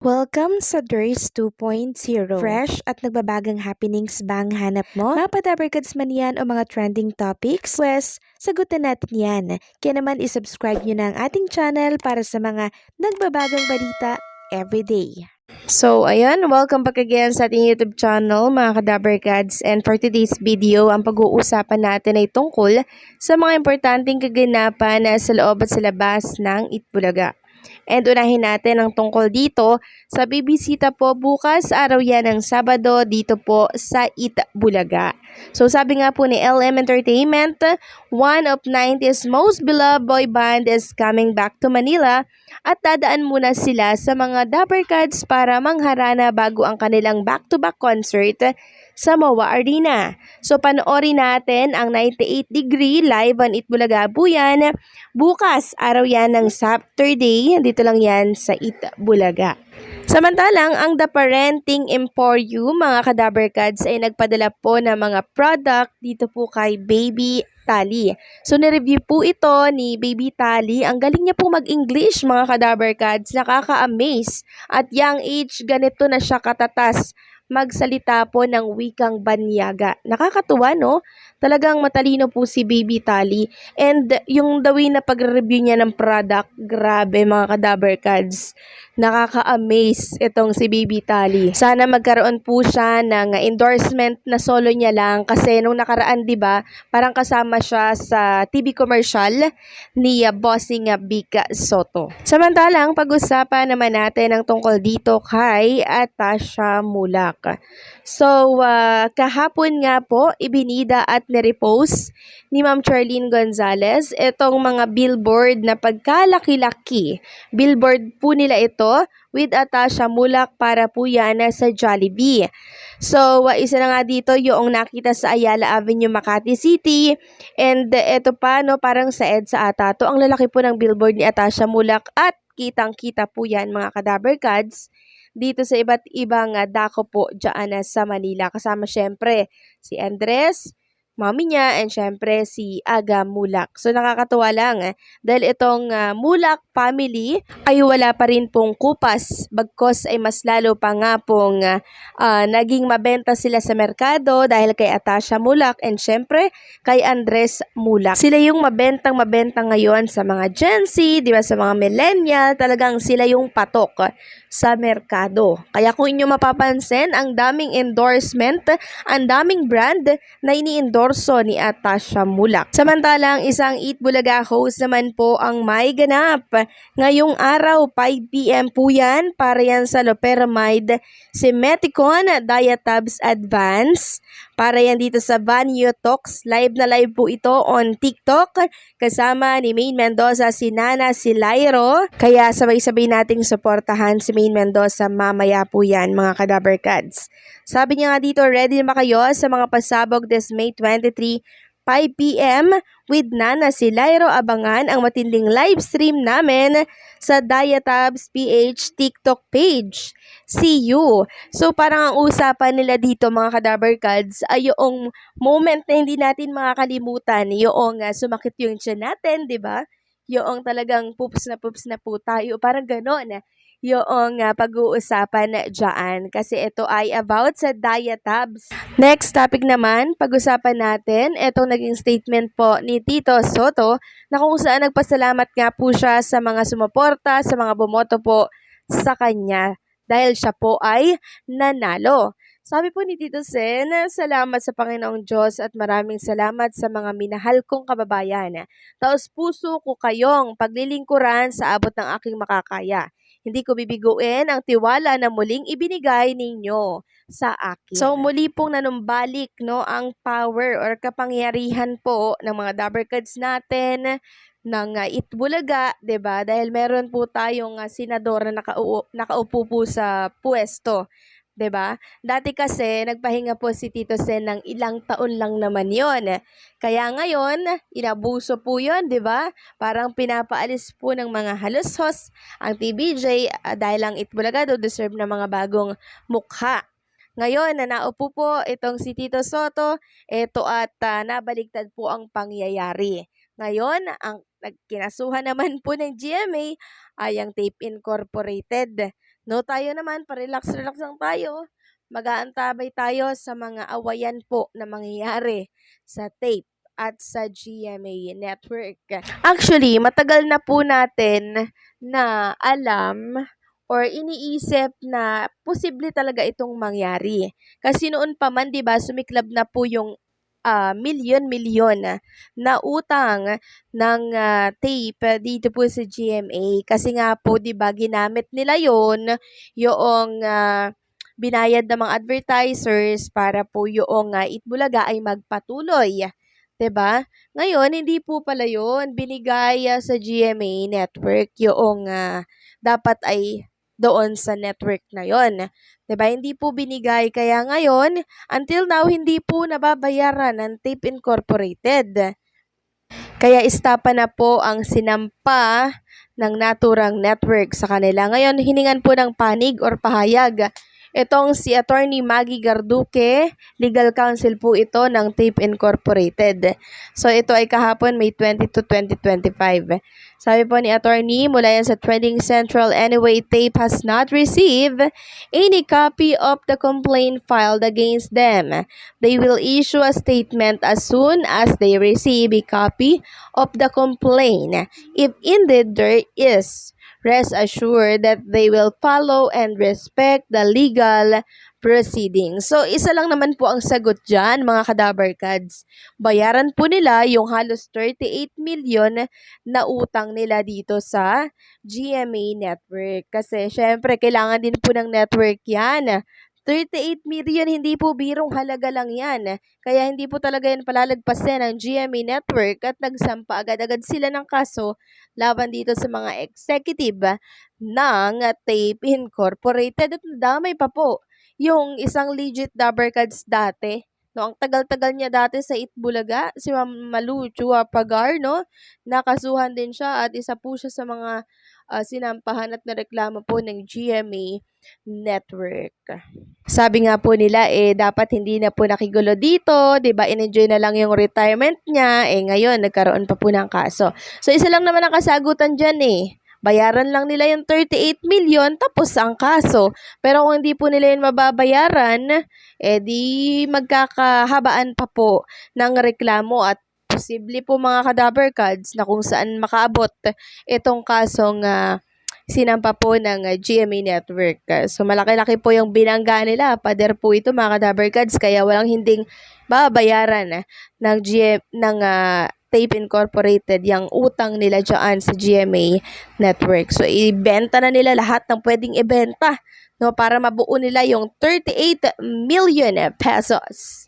Welcome sa DRS 2.0. Fresh at nagbabagang happenings ba ang hanap mo? Mga padabarkads man yan o mga trending topics? Pwes, sagutan natin yan. Kaya naman isubscribe nyo na ang ating channel para sa mga nagbabagang balita everyday. So, ayan, welcome back again sa ating YouTube channel, mga kadabarkads. And for today's video, ang pag-uusapan natin ay tungkol sa mga importanteng kaganapan sa loob at sa labas ng Itbulaga. And unahin natin ang tungkol dito sa bibisita po bukas, araw yan ng Sabado, dito po sa Itbulaga. So sabi nga po ni LM Entertainment, one of 90's most beloved boy band is coming back to Manila at dadaan muna sila sa mga Dabarkads para mangharana bago ang kanilang back-to-back concert sa MOA Arena. So panoorin natin ang 98 Degree live on Itbulaga Buyan. Bukas, araw yan ng Saturday, dito lang yan sa Itbulaga. Samantalang, ang The Parenting Emporium, mga kadabarkads, ay nagpadala po ng mga product dito po kay Baby Tali. So, nireview po ito ni Baby Tali. Ang galing niya po mag-English, mga kadabarkads, nakaka-amaze. At young age, ganito na siya katatas magsalita po ng wikang banyaga. Nakakatuwa, no? Talagang matalino po si Baby Tali. And yung the way na pag-review niya ng product, grabe mga kadabarkads. Nakaka-amaze itong si Baby Tali. Sana magkaroon po siya ng endorsement na solo niya lang kasi nung nakaraan, 'di ba, parang kasama siya sa TV commercial ni Bossing Bika Soto. Samantalang pag-usapan naman natin ang tungkol dito kay Atasha Mulak. So, kahapon nga po, ibinida at nirepost ni Ma'am Charlene Gonzalez itong mga billboard na pagkalaki-laki. Billboard po nila ito with Atasha Mulak para po yan sa Jollibee. So, isa na nga dito yung nakita sa Ayala Avenue, Makati City. And ito pa, no, parang sa EDSA ata to. Ang lalaki po ng billboard ni Atasha Mulak at kitang-kita po yan mga kadabarkads dito sa iba't ibang dako po dyan sa Manila. Kasama syempre si Andres, mami niya, and syempre si Aga Mulak. So nakakatuwa lang dahil itong Mulak family ay wala pa rin pong kupas. Bagkos ay mas lalo pa nga pong naging mabenta sila sa merkado dahil kay Atasha Mulak and syempre kay Andres Mulak. Sila yung mabenta ngayon sa mga Gen Z, di ba, sa mga millennial, talagang sila yung patok sa merkado. Kaya kung inyo mapapansin, ang daming endorsement, ang daming brand na ini-endorso ni Atasha Mulak. Samantalang isang Itbulaga host naman po ang may ganap. Ngayong araw, 5 PM po yan, para yan sa Loperamide Simeticon Diatabs Advance. Para yan dito sa Vanyo Talks. Live na live po ito on TikTok. Kasama ni Maine Mendoza, si Nana, si Lyro. Kaya sabay-sabay nating suportahan si Maine Mendoza mamaya po yan, mga kadabarkads. Sabi niya nga dito, ready na ba kayo sa mga pasabog this May 23, 5 PM with Nana si Lyro. Abangan ang matinding live stream namin sa Diatabs PH TikTok page. See you! So parang ang usapan nila dito, mga kadabarkads, ay yung moment na hindi natin makakalimutan, yung sumakit yung tiyan natin, di ba? Yung talagang poops na po tayo, parang gano'n yung pag-uusapan dyan kasi ito ay about sa Diatabs. Next topic naman, pag-usapan natin itong naging statement po ni Tito Soto na kung saan nagpasalamat nga po siya sa mga sumuporta, sa mga bumoto po sa kanya dahil siya po ay nanalo. Sabi po ni Tito Sen, salamat sa Panginoong Diyos at maraming salamat sa mga minahal kong kababayan. Taos puso ko kayong paglilingkuran sa abot ng aking makakaya. Hindi ko bibiguin ang tiwala na muling ibinigay ninyo sa akin. So muli pong nanumbalik, no, ang power or kapangyarihan po ng mga Dabarkads natin ng Itbulaga, 'di ba? Dahil meron po tayong senador na nakaupo po sa puwesto. 'Di ba? Dati kasi nagpahinga po si Tito Sen ng ilang taon lang naman 'yon. Kaya ngayon, inabuso po 'yon, 'di ba? Parang pinapaalis po ng mga halos-hos ang TBJ dahil ang Itbulaga deserve ng mga bagong mukha. Ngayon, na naupo po itong si Tito Soto, ito at nabaliktad po ang pangyayari. Ngayon, ang nagkinasuhan naman po ng GMA ay ang Tape Incorporated. No, tayo naman, pa-relax-relax lang tayo. Mag-aantabay tayo sa mga awayan po na mangyayari sa tape at sa GMA Network. Actually, matagal na po natin na alam or iniisip na posible talaga itong mangyari. Kasi noon pa man, 'di ba, sumiklab na po yung milyon-milyon na utang ng tape dito po sa GMA. Kasi nga po, 'di ba, ginamit nila 'yon, yung binayad ng mga advertisers para po yung Itbulaga ay magpatuloy. 'Di ba? Ngayon, hindi po pala 'yon binigay sa GMA Network yung dapat ay doon sa network na 'yon. 'Di ba? Hindi po binigay kaya ngayon, until now hindi po nababayaran ng Tape Incorporated. Kaya istapa na po ang sinampa ng naturang network sa kanila. Ngayon, hiningan po ng panig or pahayag itong si Attorney Maggie Garduque, legal counsel po ito ng Tape Incorporated. So ito ay kahapon May 22, 2025. Sabi po ni Attorney, mula yan sa Trending Central, anyway, Tape has not received any copy of the complaint filed against them. They will issue a statement as soon as they receive a copy of the complaint. If indeed there is, rest assured that they will follow and respect the legal proceedings. So, isa lang naman po ang sagot dyan, mga Kadabarkads. Bayaran po nila yung halos 38 million na utang nila dito sa GMA Network. Kasi, syempre, kailangan din po ng network yan. 38 million, hindi po birong halaga lang yan. Kaya hindi po talaga yan palalagpasin ng GMA Network at nagsampa agad-agad sila ng kaso laban dito sa mga executive ng Tape Incorporated at nadamay pa po yung isang legit Dabarkads dati. No, ang tagal-tagal niya dati sa Itbulaga, si Ma'am Malu Chua Pagar, no? Nakasuhan din siya at isa po siya sa mga sinampahan at nareklamo po ng GMA Network. Sabi nga po nila, dapat hindi na po nakigulo dito, 'di ba? In-enjoy na lang yung retirement niya, ngayon nagkaroon pa po ng kaso. So, isa lang naman ang kasagutan diyan Bayaran lang nila yung 38 million tapos ang kaso. Pero kung hindi po nila yun mababayaran, di magkakahabaan pa po ng reklamo at posible po mga Kadabarkads na kung saan makaabot itong kasong sinampa po ng GMA Network. So, malaki-laki po yung binangga nila. Pader po ito, mga Kadabarkads, kaya walang hinding babayaran ng Tape Incorporated yung utang nila dyan sa GMA Network. So, ibenta na nila lahat ng pwedeng ibenta, no, para mabuo nila yung 38 million pesos.